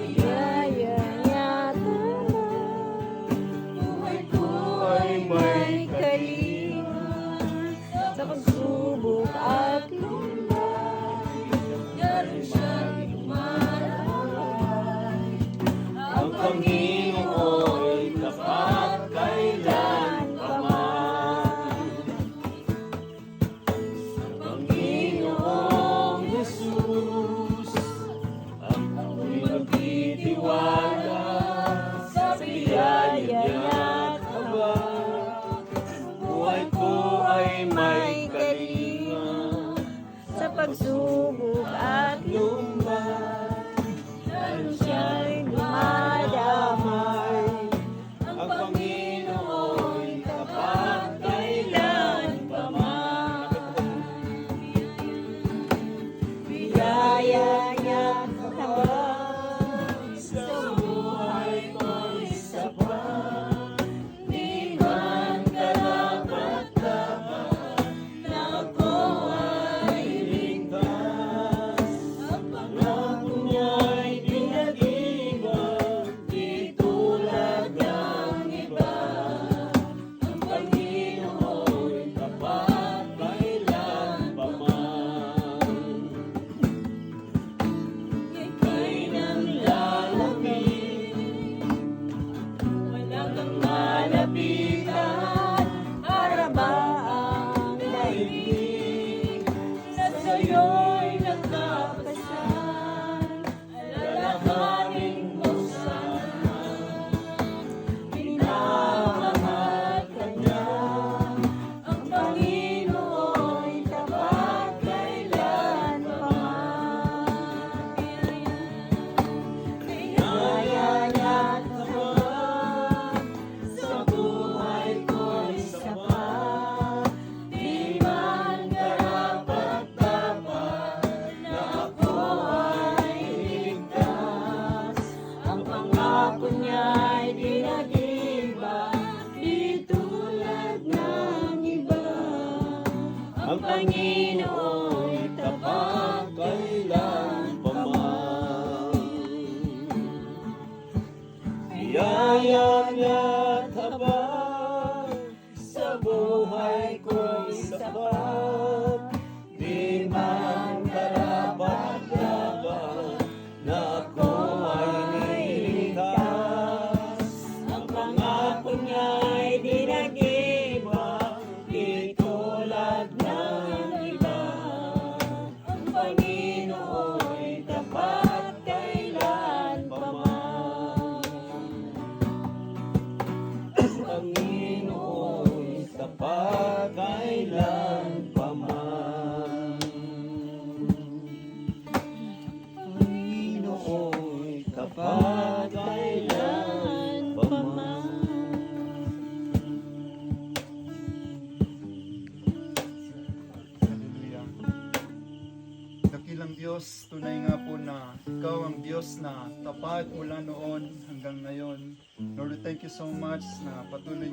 biyaya buhay ko ay may kalinga sa pagsubok at lumbay. Daron siya'y lumalay. Ang Panginoon tapat kailan pa man. Ang Panginoong Jesus ang ako'y magtitiwala sa biyaya niya't habang buhay ko ay may kalinga sa pagsubok at lumbay. Lalo siya'y dumadamay. Ang Panginoon tapat kailan pa man. Biyaya niya't habang sa buhay ko'y sapat. Di man karapat-dapat na ako ay ligtas. Ang pangako niya'y di nag-iba, di tulad ng iba. Ang Panginoon tapat kailan pa man. Ika'y nang lalamig, wala kang malapitan, para ba ang daigdig na sa'yo'y nagkakasal? Alalahanin mo sana, minamahal ka niya. Ang Panginoon tapat kailan pa man. Biyaya niya't habang sa buhay ko'y sapat. Di man karapat-dapat na ako ay ligtas. Ang pangako niya'y di nag-iba, di tulad ng iba. Ang Panginoon tapat kailan pa man. Biyaya niya't habang sa buhay ko'y sapat. Di man karapat-dapat na ako ay niligtas. Ang pangako niya'y di nag-iba, di tulad ng iba. Ang Panginoon tapat kailan pa man. Ang Panginoon tapat kailan pa man. Panginoon tapat kailan pa man. Hallelujah. Dakilang Diyos, tunay nga po na Ikaw ang Diyos na tapat mula noon hanggang ngayon. Lord, thank you so much na patuloy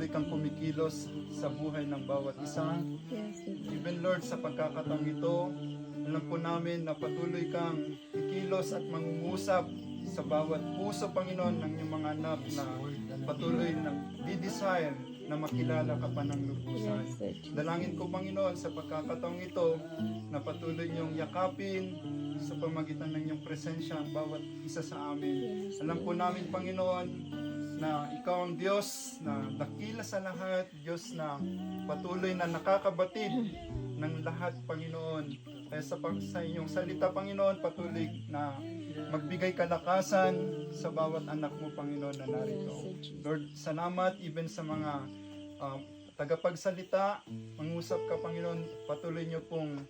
kang kumikilos sa buhay ng bawat isa. Even Lord, sa pagkakataong ito, alam po namin na patuloy kang kikilos at mangungusap sa bawat puso, Panginoon, ng iyong mga anak na patuloy na di-desire na makilala ka pa ng lubusan. Dalangin ko, Panginoon, sa pagkakataong ito na patuloy niyong yakapin sa pamagitan ng iyong presensya ang bawat isa sa amin. Alam po namin, Panginoon, na Ikaw ang Diyos na dakila sa lahat, Diyos na patuloy na nakakabatid ng lahat, Panginoon. Kaya sa inyong salita, Panginoon, patuloy na magbigay kalakasan sa bawat anak mo, Panginoon, na narito. Lord, salamat even sa mga tagapagsalita, mangusap ka, Panginoon, patuloy niyo pong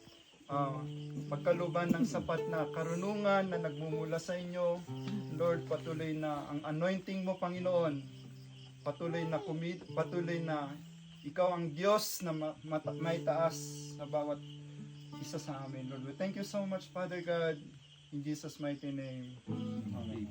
pagkaluban ng sapat na karunungan na nagmumula sa inyo. Lord, patuloy na ang anointing mo, Panginoon, patuloy na Ikaw ang Diyos na may taas sa bawat isa sa amin. Lord, we thank you so much, Father God, in Jesus' mighty name. Amen.